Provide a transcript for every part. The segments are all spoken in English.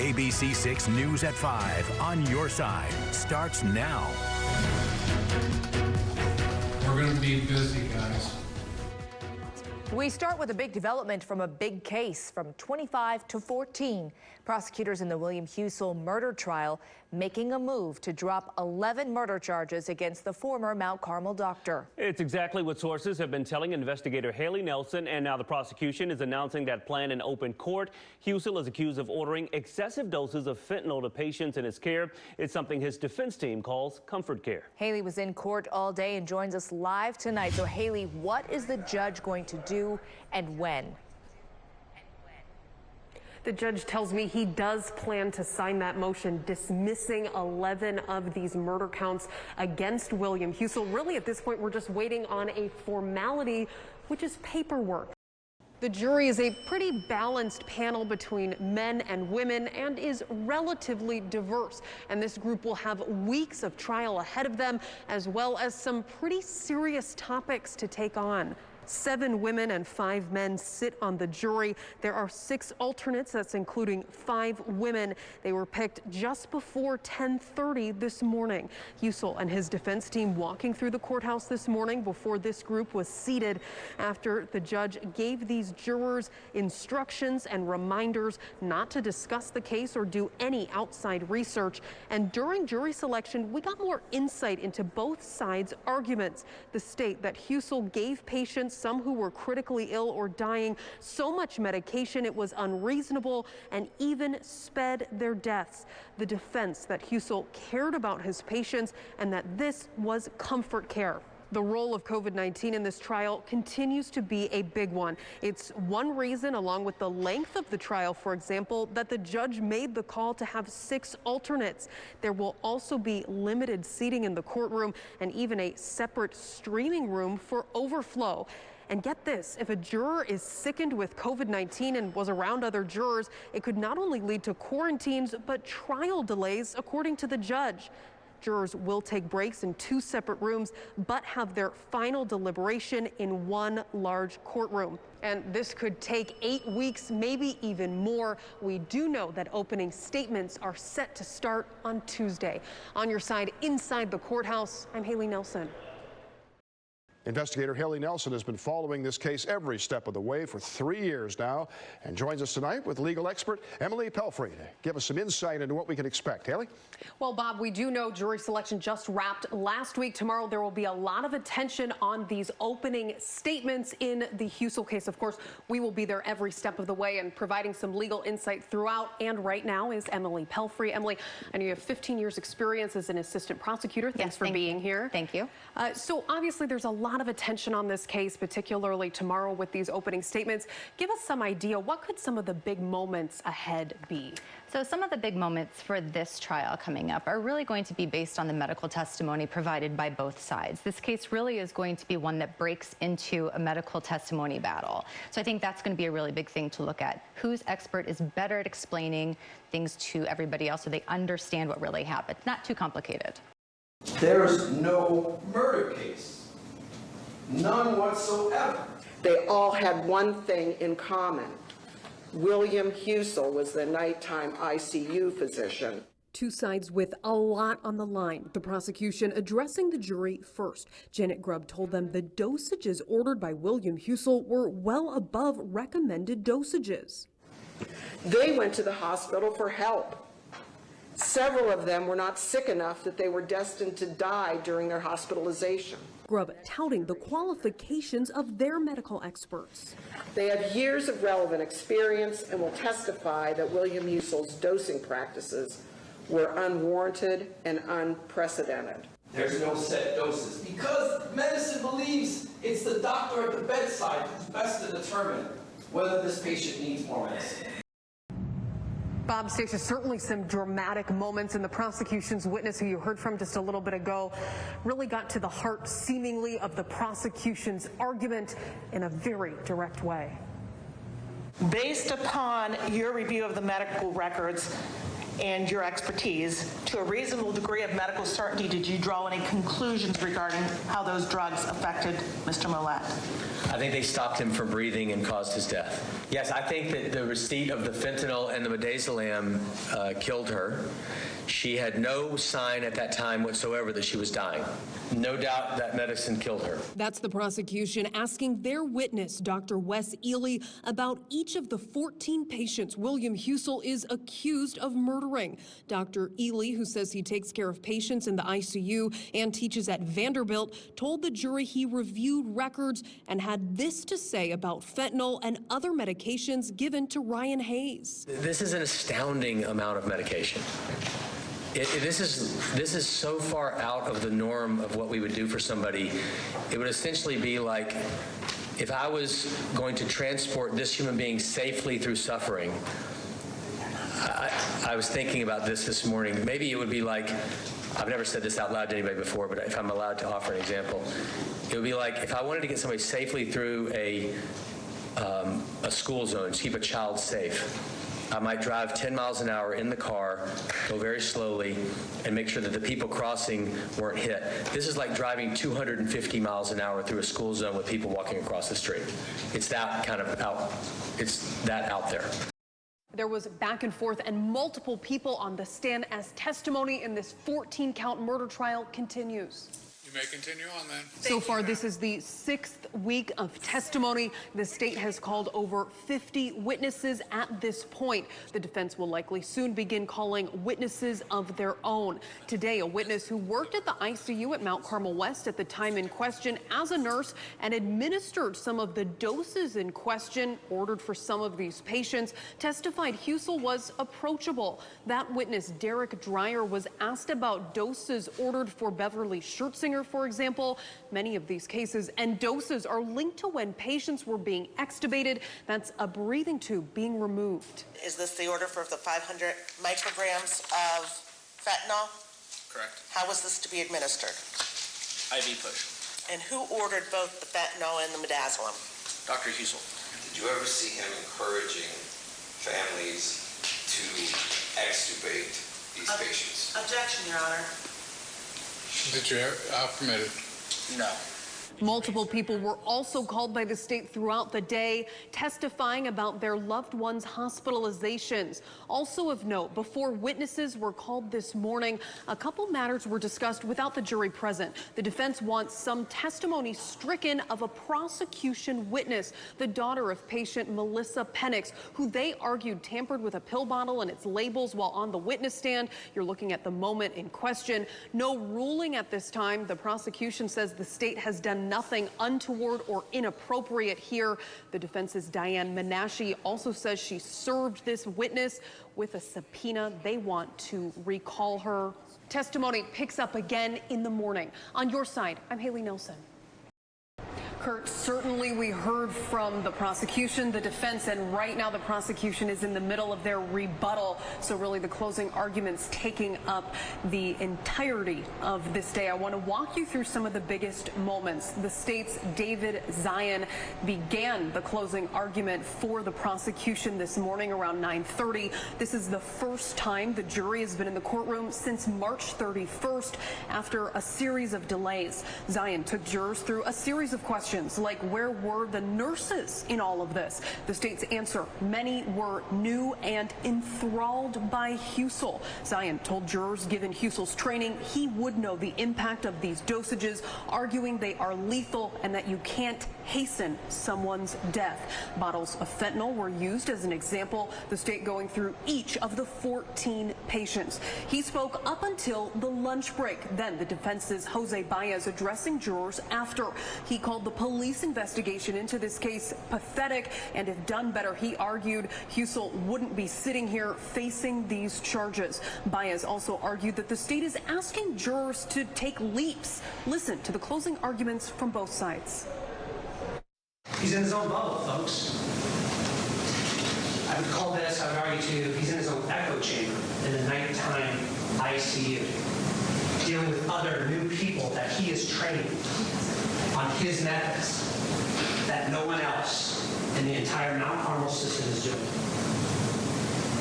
ABC 6 News at 5 on your side starts now. We're going to be busy, guys. We start with a big development from a big case from 25 to 14. Prosecutors in the William Husel murder trial making a move to drop 11 murder charges against the former Mount Carmel doctor. It's exactly what sources have been telling investigator Haley Nelson, and now the prosecution is announcing that plan in open court. Husel is accused of ordering excessive doses of fentanyl to patients in his care. It's something his defense team calls comfort care. Haley was in court all day and joins us live tonight. So Haley, what is the judge going to do and when? The judge tells me he does plan to sign that motion dismissing 11 of these murder counts against William Husel. Really, at this point, we're just waiting on a formality, which is paperwork. The jury is a pretty balanced panel between men and women and is relatively diverse. And this group will have weeks of trial ahead of them, as well as some pretty serious topics to take on. 7 women and 5 men sit on the jury. There are 6 alternates, that's including 5 women. They were picked just before 10:30 this morning. Husel and his defense team walking through the courthouse this morning before this group was seated after the judge gave these jurors instructions and reminders not to discuss the case or do any outside research. And during jury selection, we got more insight into both sides' arguments. The state that Husel gave patients, some who were critically ill or dying, so much medication it was unreasonable and even sped their deaths. The defense that Husel cared about his patients and that this was comfort care. The role of COVID-19 in this trial continues to be a big one. It's one reason, along with the length of the trial, for example, that the judge made the call to have 6 alternates. There will also be limited seating in the courtroom and even a separate streaming room for overflow. And get this, if a juror is sickened with COVID-19 and was around other jurors, it could not only lead to quarantines, but trial delays, according to the judge. Jurors will take breaks in 2 separate rooms, but have their final deliberation in one large courtroom. And this could take 8 weeks, maybe even more. We do know that opening statements are set to start on Tuesday. On your side, inside the courthouse, I'm Haley Nelson. Investigator Haley Nelson has been following this case every step of the way for 3 years now and joins us tonight with legal expert Emily Pelfrey to give us some insight into what we can expect. Haley? Well, Bob, we do know jury selection just wrapped last week. Tomorrow there will be a lot of attention on these opening statements in the Husel case. Of course, we will be there every step of the way and providing some legal insight throughout. And right now is Emily Pelfrey. Emily, I know you have 15 years experience as an assistant prosecutor. Thanks for being here. Thank you. So obviously there's a lot of attention on this case, particularly tomorrow with these opening statements. Give us some idea, what could some of the big moments ahead be? So some of the big moments for this trial coming up are really going to be based on the medical testimony provided by both sides. This case really is going to be one that breaks into a medical testimony battle. So I think that's going to be a really big thing to look at. Whose expert is better at explaining things to everybody else so they understand what really happened? Not too complicated. There's no murder case. None whatsoever. They all had one thing in common. William Husel was the nighttime ICU physician. 2 sides with a lot on the line. The prosecution addressing the jury first. Janet Grubb told them the dosages ordered by William Husel were well above recommended dosages. They went to the hospital for help. Several of them were not sick enough that they were destined to die during their hospitalization. Grubb touting the qualifications of their medical experts. They have years of relevant experience and will testify that William Husel's dosing practices were unwarranted and unprecedented. There's no set doses because medicine believes it's the doctor at the bedside who's best to determine whether this patient needs more medicine. Bob, Stacia, certainly some dramatic moments, and the prosecution's witness, who you heard from just a little bit ago, really got to the heart, seemingly, of the prosecution's argument in a very direct way. Based upon your review of the medical records, and your expertise, to a reasonable degree of medical certainty, did you draw any conclusions regarding how those drugs affected Mr. Millett? I think they stopped him from breathing and caused his death. Yes, I think that the receipt of the fentanyl and the midazolam killed her. She had no sign at that time whatsoever that she was dying. No doubt that medicine killed her. That's the prosecution asking their witness, Dr. Wes Ely, about each of the 14 patients William Husel is accused of murdering. Dr. Ely, who says he takes care of patients in the ICU and teaches at Vanderbilt, told the jury he reviewed records and had this to say about fentanyl and other medications given to Ryan Hayes. This is an astounding amount of medication. This is so far out of the norm of what we would do for somebody. It would essentially be like if I was going to transport this human being safely through suffering. I was thinking about this morning. Maybe it would be like, I've never said this out loud to anybody before, but if I'm allowed to offer an example, it would be like if I wanted to get somebody safely through a school zone to keep a child safe. I might drive 10 miles an hour in the car, go very slowly, and make sure that the people crossing weren't hit. This is like driving 250 miles an hour through a school zone with people walking across the street. It's that kind of out there. There was back and forth and multiple people on the stand as testimony in this 14-count murder trial continues. You may continue on then. So far, this is the 6th week of testimony. The state has called over 50 witnesses at this point. The defense will likely soon begin calling witnesses of their own. Today, a witness who worked at the ICU at Mount Carmel West at the time in question as a nurse and administered some of the doses in question ordered for some of these patients testified Husel was approachable. That witness, Derek Dreyer, was asked about doses ordered for Beverly Schertzinger, for example. Many of these cases and doses are linked to when patients were being extubated. That's a breathing tube being removed. Is this the order for the 500 micrograms of fentanyl? Correct. How was this to be administered? IV push. And who ordered both the fentanyl and the midazolam? Dr. Husel. Did you ever see him encouraging families to extubate these patients? Objection, Your Honor. Did you permit it? No. Multiple people were also called by the state throughout the day, testifying about their loved ones' hospitalizations. Also of note, before witnesses were called this morning, a couple matters were discussed without the jury present. The defense wants some testimony stricken of a prosecution witness, the daughter of patient Melissa Penix, who they argued tampered with a pill bottle and its labels while on the witness stand. You're looking at the moment in question. No ruling at this time. The prosecution says the state has done nothing untoward or inappropriate here. The defense's Diane Menashe also says she served this witness with a subpoena. They want to recall her. Testimony picks up again in the morning. On your side, I'm Haley Nelson. Kurt, certainly we heard from the prosecution, the defense, and right now the prosecution is in the middle of their rebuttal. So really the closing arguments taking up the entirety of this day. I want to walk you through some of the biggest moments. The state's David Zion began the closing argument for the prosecution this morning around 9:30. This is the first time the jury has been in the courtroom since March 31st after a series of delays. Zion took jurors through a series of questions like where were the nurses in all of this? The state's answer, many were new and enthralled by Husel. Zion told jurors given Husel's training, he would know the impact of these dosages, arguing they are lethal and that you can't hasten someone's death. Bottles of fentanyl were used as an example, the state going through each of the 14 patients. He spoke up until the lunch break. Then the defense's Jose Baez addressing jurors after. He called the police investigation into this case pathetic, and if done better, he argued Husel wouldn't be sitting here facing these charges. Baez also argued that the state is asking jurors to take leaps. Listen to the closing arguments from both sides. He's in his own bubble, folks. I would call this, I would argue to you, he's in his own echo chamber in the nighttime ICU, dealing with other new people that he is training on his methods that no one else in the entire Mount Carmel system is doing.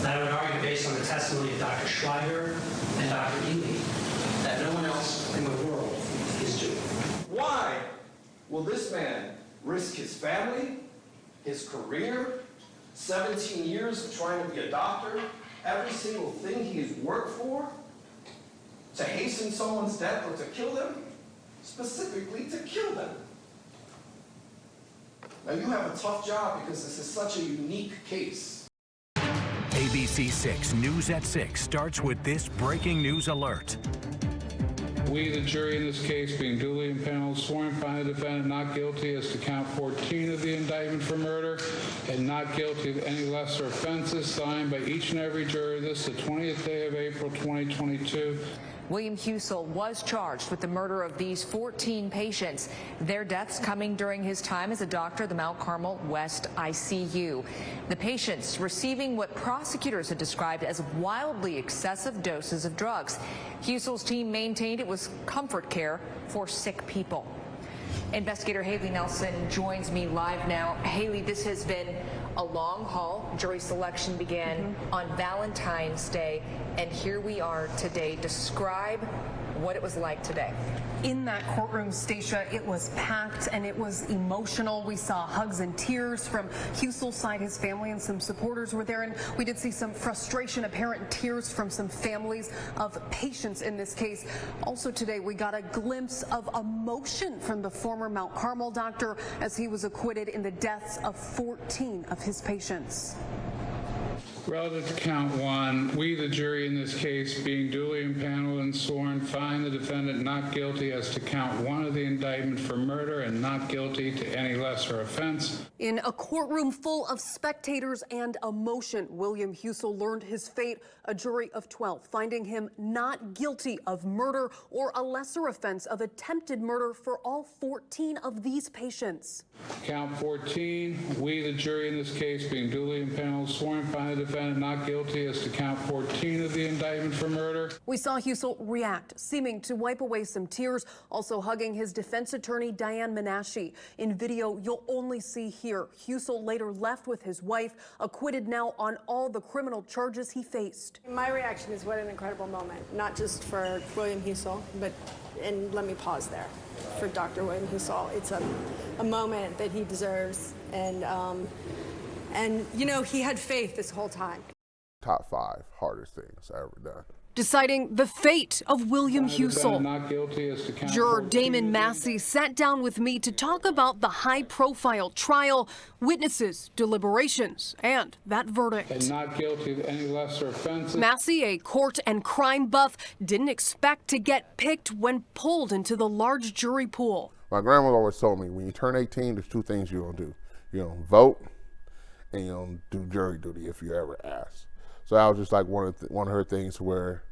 And I would argue, based on the testimony of Dr. Schweiger and Dr. Ely, that no one else in the world is doing. Why will this man risk his family, his career, 17 years of trying to be a doctor, every single thing he has worked for, to hasten someone's death or to kill them? Specifically to kill them. Now you have a tough job because this is such a unique case. ABC 6 News at 6 starts with this breaking news alert. We, the jury in this case, being duly impaneled, sworn by the defendant not guilty as to count 14 of the indictment for murder and not guilty of any lesser offenses, signed by each and every juror. This the 20th day of April 2022. William Husel was charged with the murder of these 14 patients, their deaths coming during his time as a doctor at the Mount Carmel West ICU. The patients receiving what prosecutors had described as wildly excessive doses of drugs. Husel's team maintained it was comfort care for sick people. Investigator Haley Nelson joins me live now. Haley, this has been a long haul. Jury selection began on Valentine's Day, and here we are today. Describe what it was like today. In that courtroom, Stacia, it was packed and it was emotional. We saw hugs and tears from Husel's side. His family and some supporters were there, and we did see some frustration, apparent tears from some families of patients in this case. Also today, we got a glimpse of emotion from the former Mount Carmel doctor as he was acquitted in the deaths of 14 of his patients. Relative to count 1, we, the jury in this case, being duly impaneled and sworn, find the defendant not guilty as to count 1 of the indictment for murder and not guilty to any lesser offense. In a courtroom full of spectators and emotion, William Husel learned his fate, a jury of 12, finding him not guilty of murder or a lesser offense of attempted murder for all 14 of these patients. Count 14, we, the jury in this case, being duly impaneled, sworn, find the defendant not guilty as to count 14 of the indictment for murder. We saw Husel react, seeming to wipe away some tears, also hugging his defense attorney, Diane Menashe. In video you'll only see here, Husel later left with his wife, acquitted now on all the criminal charges he faced. My reaction is what an incredible moment, not just for William Husel, but, and let me pause there, for Dr. William Husel. It's a moment that he deserves, and you know, he had faith this whole time. Top 5 hardest things I ever done. Deciding the fate of William Husel. Juror Damon Massey sat down with me to talk about the high-profile trial, witnesses, deliberations, and that verdict. And not guilty of any lesser offenses. Massey, a court and crime buff, didn't expect to get picked when pulled into the large jury pool. My grandmother always told me, when you turn 18, there's 2 things you're gonna do. You're gonna vote, and you're gonna do jury duty if you ever ask. So that was just like one of her things where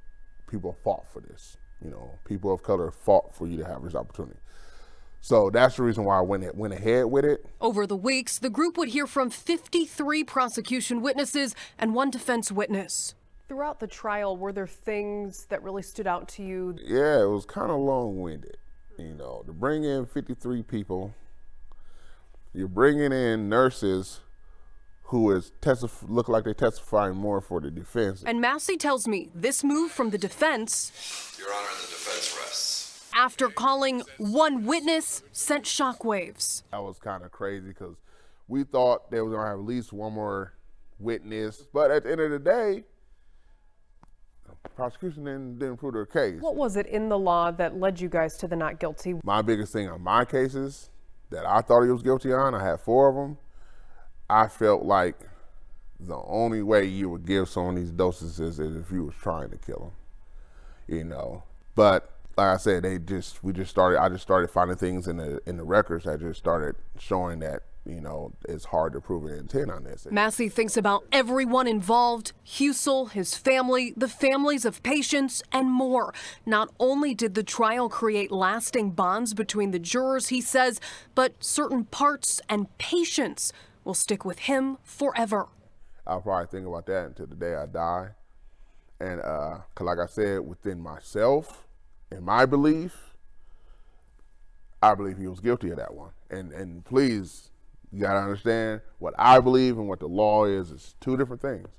people fought for this. You know, people of color fought for you to have this opportunity. So that's the reason why I went ahead with it. Over the weeks, the group would hear from 53 prosecution witnesses and 1 defense witness. Throughout the trial, were there things that really stood out to you? Yeah, it was kind of long-winded. You know, to bring in 53 people, you're bringing in nurses who look like they're testifying more for the defense. And Massey tells me this move from the defense, Your Honor, the defense rests. After calling 1 witness, sent shockwaves. That was kind of crazy because we thought they were going to have at least 1 more witness. But at the end of the day, the prosecution didn't prove their case. What was it in the law that led you guys to the not guilty? My biggest thing on my cases that I thought he was guilty on, I had 4 of them. I felt like the only way you would give someone these doses is if you was trying to kill them, you know. But like I said, I just started finding things in the records that just started showing that, you know, it's hard to prove an intent on this. Massey thinks about everyone involved, Husel, his family, the families of patients, and more. Not only did the trial create lasting bonds between the jurors, he says, but certain parts and patients will stick with him forever. I'll probably think about that until the day I die. And cause like I said, within myself and my belief, I believe he was guilty of that one. And please, you gotta understand what I believe and what the law is 2 different things.